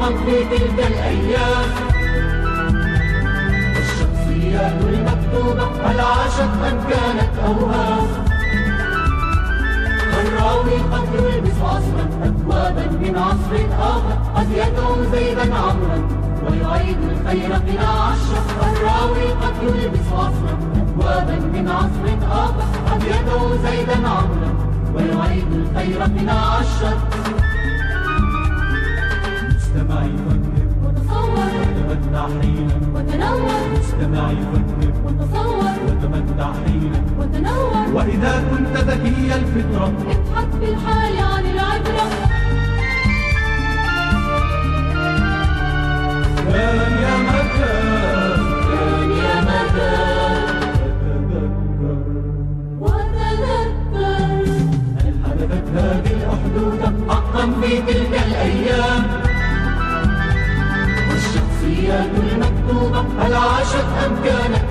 حقا في تلك الأيام. والشخصيات المكتوبة هل عاشت أم كانت أوهام؟ الراوي قد يلبس عصرا أكوابا من عصر آخر، قد يدعو زيدا عمرا ويعيد الخير قناع الشر. الراوي قد يلبس عصرا أكوابا من عصر آخر، قد يدعو زيدا عمرا ويعيد الخير قناع الشر. مستمعي فكر وتصور وتمتع حينا وتنور، مستمعي فكر وتصور وتمتع حينا وتنور. وإذا كنت ذكي الفطرة ابحث في الحال عن العبرة. كان يا مكان كان يا مكان وتذكر وتذكر هل حدثت هذه الأحدوثة حقا في تلك الأيام؟ والشخصيات المكتوبة هل عاشت أم كانت